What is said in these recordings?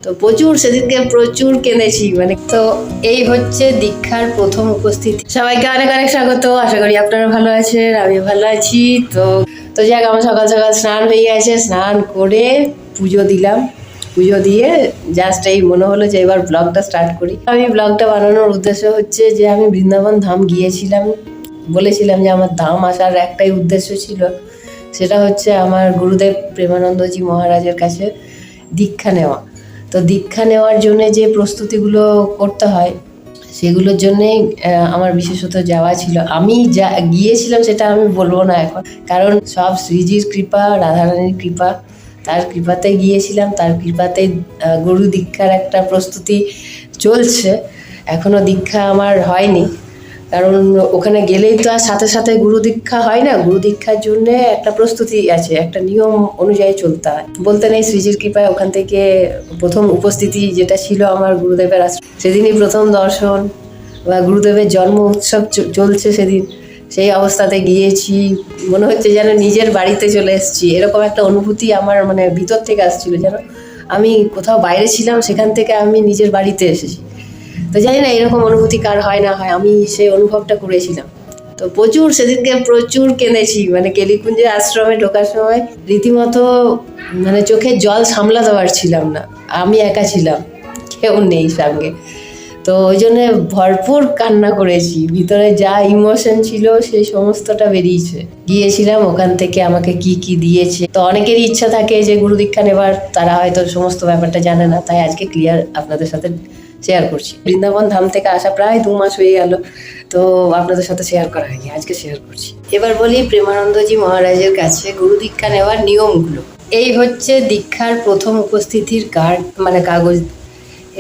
তো প্রচুর সেদিনকে প্রচুর কেঁদেছি মানে। তো এই হচ্ছে দীক্ষার প্রথম উপস্থিতি। সবাইকে অনেক অনেক স্বাগত। আশা করি আপনারা ভালো আছেন, আমি ভালো আছি। তো তো যাক, আমার সকাল সকাল স্নান হয়ে গেছে, স্নান করে পুজো দিলাম। পুজো দিয়ে জাস্ট এই মনে হলো যে এবার ব্লগটা স্টার্ট করি। আমি ব্লগটা বানানোর উদ্দেশ্য হচ্ছে যে আমি বৃন্দাবন ধাম গিয়েছিলাম, বলেছিলাম যে আমার ধাম আসার একটাই উদ্দেশ্য ছিল, সেটা হচ্ছে আমার গুরুদেব প্রেমানন্দজি মহারাজের কাছে দীক্ষা নেওয়া। তো দীক্ষা নেওয়ার জন্য যে প্রস্তুতিগুলো করতে হয় সেগুলোর জন্যেই আমার বিশেষত যাওয়া ছিল। আমি যা গিয়েছিলাম সেটা আমি বলবো না এখন, কারণ সব শ্রীজির কৃপা, রাধারানীর কৃপা, তার কৃপাতে গিয়েছিলাম। তার কৃপাতে গুরু দীক্ষার একটা প্রস্তুতি চলছে। এখনও দীক্ষা আমার হয়নি, কারণ ওখানে গেলেই তো আর সাথে সাথে গুরু দীক্ষা হয় না। গুরু দীক্ষার জন্য একটা প্রস্তুতি আছে, একটা নিয়ম অনুযায়ী চলতে হয়। বলতে নেই শ্রীজির কৃপায় ওখান থেকে প্রথম উপস্থিতি যেটা ছিল আমার গুরুদেবের আশ্রম, সেদিনই প্রথম দর্শন বা গুরুদেবের জন্ম উৎসব চলছে সেদিন। সেই অবস্থাতে গিয়েছি, মনে হচ্ছে যেন নিজের বাড়িতে চলে এসেছি, এরকম একটা অনুভূতি আমার মানে ভিতর থেকে আসছিল, যেন আমি কোথাও বাইরে ছিলাম, সেখান থেকে আমি নিজের বাড়িতে এসেছি। তো জানি না এরকম অনুভূতি কার হয় না হয়, আমি সেই অনুভবটা করেছিলাম। তো প্রচুর সেদিনকে প্রচুর কেঁদেছি মানে কেলিকুঞ্জের আশ্রমে ঢোকার সময় রীতিমতো মানে চোখের জল সামলাতে পারছিলাম না। আমি একা ছিলাম, কেউ নেই সঙ্গে। তো ওই জন্যে ভরপুর কান্না করেছি, ভিতরে যা ইমোশন ছিল সেই সমস্তটা বেরিয়েছে। গিয়েছিলাম, ওখান থেকে আমাকে কি কি দিয়েছে। তো অনেকেরই ইচ্ছা থাকে যে গুরু দীক্ষা নেবার, তারা হয়তো সমস্ত ব্যাপারটা জানে না, তাই আজকে ক্লিয়ার আপনাদের সাথে শেয়ার করছি। বৃন্দাবন ধাম থেকে আসা প্রায় 2 মাস হয়ে গেল, তো আপনাদের সাথে শেয়ার করা হয়নি, আজকে শেয়ার করছি। এবার বলি প্রেমানন্দজি মহারাজের কাছে গুরু দীক্ষা নেওয়ার নিয়মগুলো। এই হচ্ছে দীক্ষার প্রথম উপস্থিতির কার্ড মানে কাগজ।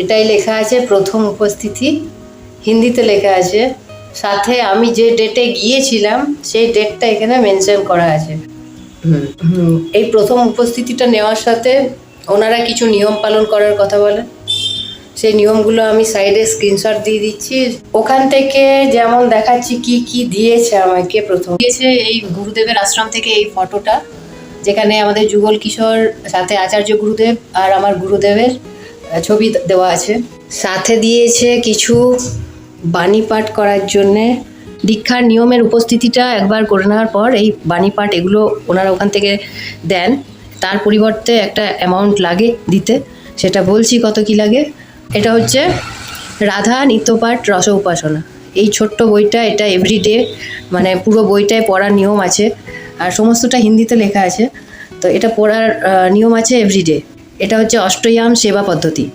এটাই লেখা আছে প্রথম উপস্থিতি, হিন্দিতে লেখা আছে। সাথে আমি যে ডেটে গিয়েছিলাম সেই ডেটটা এখানে মেনশন করা আছে। এই প্রথম উপস্থিতিটা নেওয়ার সাথে ওনারা কিছু নিয়ম পালন করার কথা বলেন, সেই নিয়মগুলো আমি সাইডে স্ক্রিনশট দিয়ে দিচ্ছি। ওখান থেকে যেমন দেখাচ্ছি কি কি দিয়েছে আমাকে। প্রথম দিয়েছে এই গুরুদেবের আশ্রম থেকে এই ফটোটা, যেখানে আমাদের যুগল কিশোর, সাথে আচার্য গুরুদেব আর আমার গুরুদেবের ছবি দেওয়া আছে। সাথে দিয়েছে কিছু বাণী পাঠ করার জন্যে। দীক্ষার নিয়মের উপস্থিতিটা একবার করে নেওয়ার পর এই বাণী পাঠ এগুলো ওনারা ওখান থেকে দেন। তার পরিবর্তে একটা অ্যামাউন্ট লাগে দিতে, সেটা বলছি কত কি লাগে। এটা হচ্ছে রাধা নিত্যপাঠ রস উপাসনা, এই ছোট্ট বইটা। এটা এভরিডে মানে পুরো বইটায় পড়ার নিয়ম আছে, আর সমস্তটা হিন্দিতে লেখা আছে। তো এটা পড়ার নিয়ম আছে এভরিডে। এটা হচ্ছে অষ্টয়াম সেবা পদ্ধতি।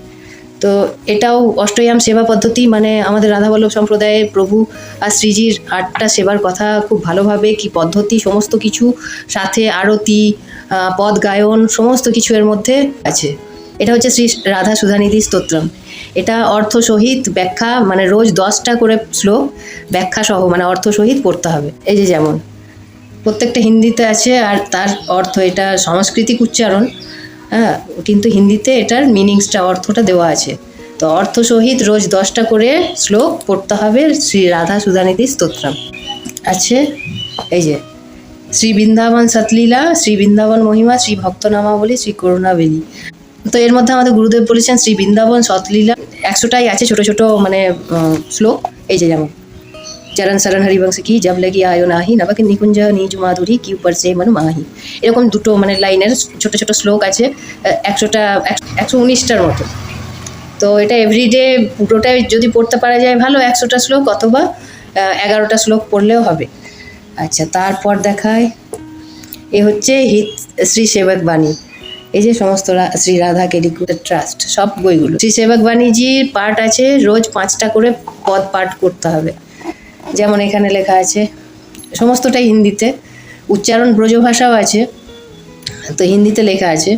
তো এটাও অষ্টয়াম সেবা পদ্ধতি মানে আমাদের রাধাবল্লভ সম্প্রদায়ের প্রভু আর শ্রীজির 8টা সেবার কথা খুব ভালোভাবে কি পদ্ধতি সমস্ত কিছু, সাথে আরতি, পদ গায়ন সমস্ত কিছু এর মধ্যে আছে। এটা হচ্ছে শ্রী রাধা সুধানিধি স্তোত্রম। এটা অর্থ সহিত ব্যাখ্যা, মানে রোজ 10টা করে শ্লোক ব্যাখ্যা সহ মানে অর্থ সহিত পড়তে হবে। এই যে যেমন প্রত্যেকটা হিন্দিতে আছে, আর তার অর্থ, এটা সাংস্কৃতিক উচ্চারণ, হ্যাঁ, কিন্তু হিন্দিতে এটার মিনিংসটা, অর্থটা দেওয়া আছে। তো অর্থ সহিত রোজ 10টা করে শ্লোক পড়তে হবে শ্রী রাধা সুধানিধি স্তোত্রম। আছে এই যে শ্রী বৃন্দাবন সতলীলা, শ্রী বৃন্দাবন মহিমা, শ্রী ভক্তনামাবলী, শ্রী করুণাবেদী। তো এর মধ্যে আমাদের গুরুদেব বলেছেন শ্রী বৃন্দাবন সতলীলা 100টাই আছে, ছোট ছোট মানে শ্লোক। এই যে যেমন চরণ শরণ হরিবংশ কি জব লাগি আয়ো নাহি, নবক নিকুঞ্জ নিজ মাধুরী কি উপর সে মন মাহি। এরকম দুটো মানে লাইনের ছোট ছোট শ্লোক আছে, 119টার মতো। তো এটা এভরিডে পুরোটাই যদি পড়তে পারা যায় ভালো, 100টা শ্লোক অথবা 11টা শ্লোক পড়লেও হবে। আচ্ছা, তারপর দেখায় এ হচ্ছে হিত শ্রী সেবক বাণী। এই যে সমস্ত শ্রী রাধা কেলিকুঞ্জ ট্রাস্ট সব বইগুলো। শ্রী সেবক বাণীজির পাঠ আছে, রোজ 5টা করে পদ পাঠ করতে হবে। যেমন এখানে লেখা আছে, সমস্তটাই হিন্দিতে, উচ্চারণ ব্রজ ভাষাও আছে। তো হিন্দিতে লেখা আছে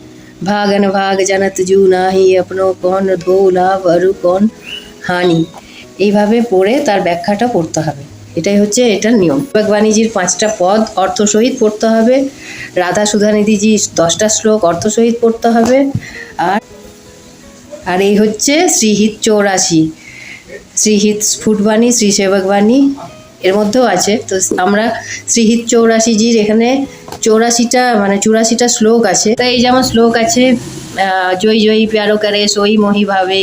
ভাগন ভাগ জানত জু নাহি আপনো কন ধো লাভ অরু কন হানি। এইভাবে পড়ে তার ব্যাখ্যাটা পড়তে হবে। এটাই হচ্ছে এটার নিয়ম। বাণীজির 5টা পদ অর্থ সহিত পড়তে হবে, রাধা সুধানিধিজি 10টা শ্লোক অর্থ সহিত পড়তে হবে। আর এই হচ্ছে শ্রীহিত 84, শ্রীহিত স্ফুটবাণী, শ্রী সেবক বাণী এর মধ্যেও আছে। তো আমরা শ্রীহিত 84জির এখানে চুরাশিটা শ্লোক আছে। তো এই যেমন শ্লোক আছে, জয়ী জয়ী প্যারো করে সই মোহি ভাবে,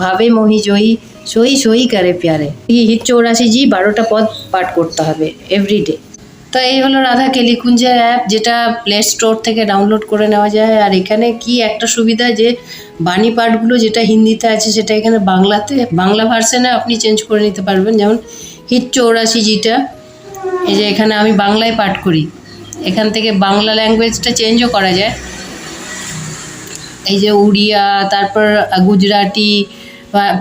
ভাবে মোহি জয়ী সই সই করে প্যারে। এই হিট 84 12টা পদ পাঠ করতে হবে এভরিডে। তো এই হলো রাধা কেলিকুঞ্জের অ্যাপ, যেটা প্লে স্টোর থেকে ডাউনলোড করে নেওয়া যায়। আর এখানে কি একটা সুবিধা, যে বাণী পাঠগুলো যেটা হিন্দিতে আছে সেটা এখানে বাংলা ভার্সনে আপনি চেঞ্জ করে নিতে পারবেন। যেমন হিট 84টা এই যে এখানে আমি বাংলায় পাঠ করি, এখান থেকে বাংলা ল্যাঙ্গুয়েজটা চেঞ্জও করা যায়। এই যে উড়িয়া, তারপর গুজরাটি,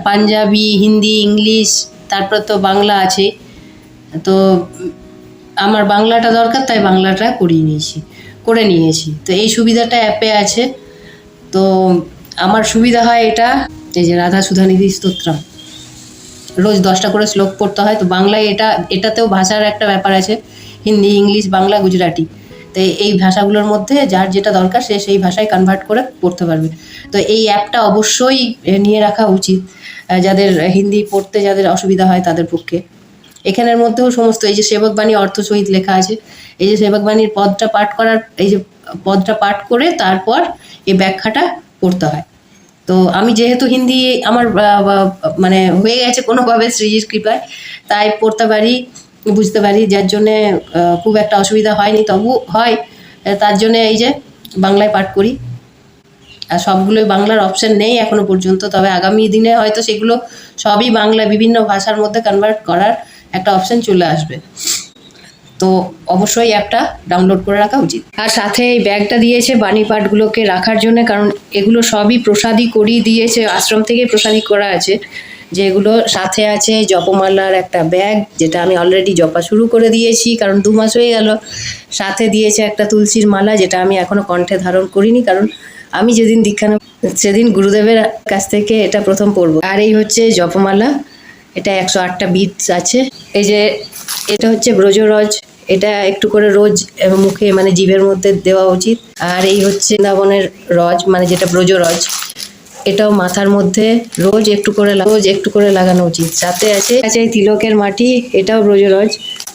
পাঞ্জাবি, হিন্দি, ইংলিশ, তারপর তো বাংলা আছে। তো আমার বাংলাটা দরকার, তাই বাংলাটা করে নিয়েছি। তো এই সুবিধাটা অ্যাপে আছে। তো আমার সুবিধা হয় এটা, এই যে রাধা সুধানিধি স্তোত্রম রোজ 10টা করে শ্লোক পড়তে হয়। তো বাংলায় এটাতেও ভাষার একটা ব্যাপার আছে, হিন্দি, ইংলিশ, বাংলা, গুজরাটি। তো এই ভাষাগুলোর মধ্যে যার যেটা দরকার সে সেই ভাষায় কনভার্ট করে পড়তে পারবে। তো এই অ্যাপটা অবশ্যই নিয়ে রাখা উচিত যাদের হিন্দি পড়তে যাদের অসুবিধা হয় তাদের পক্ষে। এখানের মধ্যেও সমস্ত এই যে সেবক বাণী অর্থ সহিত লেখা আছে। এই যে সেবক বাণীর পদটা পাঠ করে তারপর এই ব্যাখ্যাটা পড়তে হয়। তো আমি যেহেতু হিন্দি আমার মানে হয়ে গেছে কোনোভাবে শ্রীজির কৃপায়, তাই পড়তে পারি, বুঝতে পারি, যার জন্যে খুব একটা অসুবিধা হয়নি। তবু হয়, তার জন্যে এই যে বাংলায় পাঠ করি। আর সবগুলোই বাংলার অপশান নেই এখনো পর্যন্ত, তবে আগামী দিনে হয়তো সেগুলো সবই বাংলা বিভিন্ন ভাষার মধ্যে কনভার্ট করার একটা অপশান চলে আসবে। তো অবশ্যই অ্যাপটা ডাউনলোড করে রাখা উচিত। আর সাথে এই ব্যাগটা দিয়েছে বাণী পাঠগুলোকে রাখার জন্য, কারণ এগুলো সবই প্রসাদী করিয়ে দিয়েছে, আশ্রম থেকে প্রসাদী করা আছে। যেগুলো সাথে আছে জপমালার একটা ব্যাগ, যেটা আমি অলরেডি জপা শুরু করে দিয়েছি, কারণ 2 মাস হয়ে গেল। সাথে দিয়েছে একটা তুলসীর মালা, যেটা আমি এখনও কণ্ঠে ধারণ করিনি, কারণ আমি যেদিন দীক্ষা নেব সেদিন গুরুদেবের কাছ থেকে এটা প্রথম পড়ব। আর এই হচ্ছে জপমালা, এটা 108টা বিটস আছে। এই যে এটা হচ্ছে ব্রজরজ, এটা একটু করে রোজ মুখে মানে জিভের মধ্যে দেওয়া উচিত। আর এই হচ্ছে বৃন্দাবনের রজ, মানে যেটা ব্রজরজ, এটাও মাথার মধ্যে রোজ একটু করে লাগানো উচিত। সাথে আছে এই তিলকের মাটি, এটাও ব্রজরজ,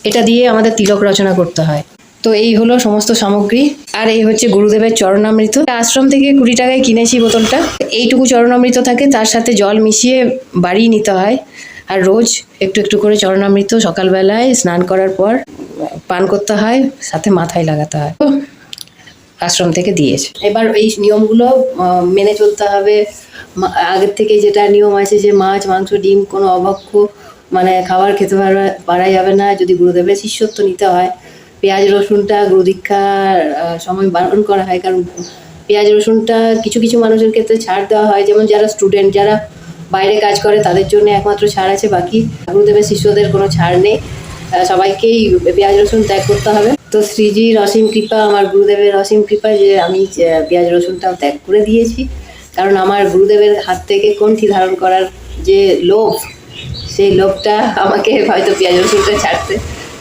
এটা দিয়ে আমাদের তিলক রচনা করতে হয়। তো এই হলো সমস্ত সামগ্রী। আর এই হচ্ছে গুরুদেবের চরণামৃত, আশ্রম থেকে 20 টাকায় কিনেছি বোতলটা। এইটুকু চরণামৃত থাকে, তার সাথে জল মিশিয়ে বাড়িয়ে নিতে হয়। আর রোজ একটু করে চরণামৃত সকালবেলায় স্নান করার পর পান করতে হয়, সাথে মাথায় লাগাতে হয়। আশ্রম থেকে দিয়েছে। এবার এই নিয়মগুলো মেনে চলতে হবে। আগের থেকে যেটা নিয়ম আছে যে মাছ, মাংস, ডিম কোনো অভক্ষ্য মানে খাবার খেতে পারা যাবে না যদি গুরুদেবের শিষ্যত্ব নিতে হয়। পেঁয়াজ রসুনটা গুরু দীক্ষার সময় বারণ করা হয়, কারণ পেঁয়াজ রসুনটা কিছু মানুষের ক্ষেত্রে ছাড় দেওয়া হয়, যেমন যারা স্টুডেন্ট, যারা বাইরে কাজ করে তাদের জন্য একমাত্র ছাড় আছে, বাকি গুরুদেবের শিষ্যদের কোনো ছাড় নেই। সবাইকেই পেঁয়াজ রসুন ত্যাগ করতে হবে। তো শ্রীজির অসীম কৃপা, আমার গুরুদেবের অসীম কৃপা যে আমি পেঁয়াজ রসুনটাও ত্যাগ করে দিয়েছি, কারণ আমার গুরুদেবের হাত থেকে কণ্ঠি ধারণ করার যে লোভ, সেই লোভটা আমাকে হয়তো পেঁয়াজ রসুনটা ছাড়তে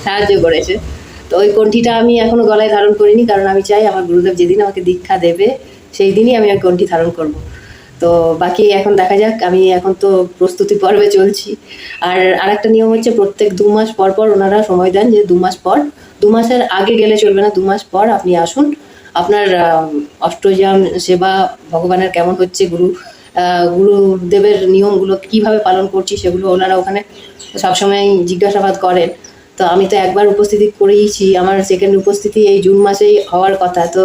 সাহায্য করেছে। তো ওই কণ্ঠিটা আমি এখনও গলায় ধারণ করিনি, কারণ আমি চাই আমার গুরুদেব যেদিন আমাকে দীক্ষা দেবে সেই দিনই আমি ওই কণ্ঠি ধারণ করব। তো বাকি এখন দেখা যাক, আমি এখন তো প্রস্তুতি পর্বে চলছি। আর আরেকটা নিয়ম হচ্ছে প্রত্যেক 2 মাস পর ওনারা সময় দেন যে 2 মাস পর, 2 মাসের আগে গেলে চলবে না, 2 মাস পর আপনি আসুন। আপনার অষ্টযাম সেবা ভগবানের কেমন হচ্ছে, গুরুদেবের নিয়মগুলো কিভাবে পালন করছি সেগুলো ওনারা ওখানে সবসময় জিজ্ঞাসাবাদ করেন। তো আমি তো একবার উপস্থিতি করেইছি, আমার সেকেন্ড উপস্থিতি এই জুন মাসেই হওয়ার কথা। তো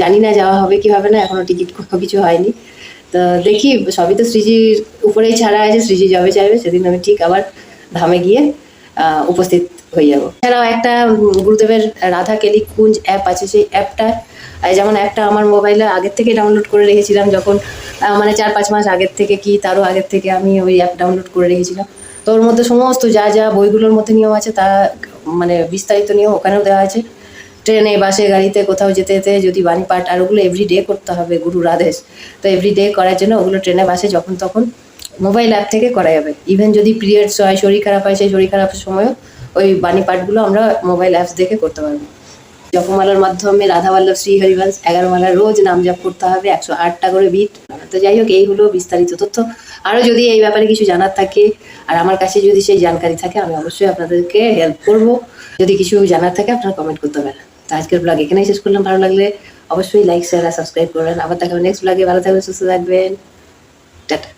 জানি না যাওয়া হবে কি হবে না, এখনও টিকিট কিছু হয়নি। তো দেখি, সবই তো শ্রীজির উপরেই ছাড়া আছে, শ্রীজি যবে চাইবে সেদিন আমি ঠিক আবার ধামে গিয়ে উপস্থিত হয়ে যাব। এছাড়াও একটা গুরুদেবের রাধা কেলিকুঞ্জ অ্যাপ আছে, সেই অ্যাপটা যেমন একটা আমার মোবাইলে আগের থেকে ডাউনলোড করে রেখেছিলাম, যখন মানে 4-5 মাস আগের থেকে কি তারও আগের থেকে আমি ওই অ্যাপ ডাউনলোড করে রেখেছিলাম। তো ওর মধ্যে সমস্ত যা বইগুলোর মধ্যে নিয়ম আছে তা মানে বিস্তারিত নিয়ম ওখানেও দেওয়া আছে। ট্রেনে, বাসে, গাড়িতে কোথাও যেতে যদি বাণী পাঠ, আর ওগুলো এভরিডে করতে হবে গুরুর আদেশ। তো এভরিডে করার জন্য ওগুলো ট্রেনে, বাসে যখন তখন মোবাইল অ্যাপ থেকে করা যাবে। ইভেন যদি পিরিয়ডস হয়, শরীর খারাপ হয়, সেই শরীর খারাপের সময়ও ওই বাণী পাঠগুলো আমরা মোবাইল অ্যাপস দেখে করতে পারবো। জপমালার মাধ্যমে রাধাবল্লভ শ্রী হরিবংশ 11 মালা রোজ নাম জপ করতে হবে, 108টা করে বিট। তো যাই হোক, এই হলো বিস্তারিত তথ্য। আরও যদি এই ব্যাপারে কিছু জানার থাকে আর আমার কাছে যদি সেই জানকারি থাকে, আমি অবশ্যই আপনাদেরকে হেল্প করব। যদি কিছু জানার থাকে আপনারা কমেন্ট করতে পারেন। তো আজকের ব্লগ এখানেই শেষ করলাম। ভালো লাগলে অবশ্যই লাইক শেয়ার আর সাবস্ক্রাইব করবেন। আবার দেখাবেন নেক্সট ব্লগে। ভালো থাকবেন, সুস্থ থাকবেন, টাটা।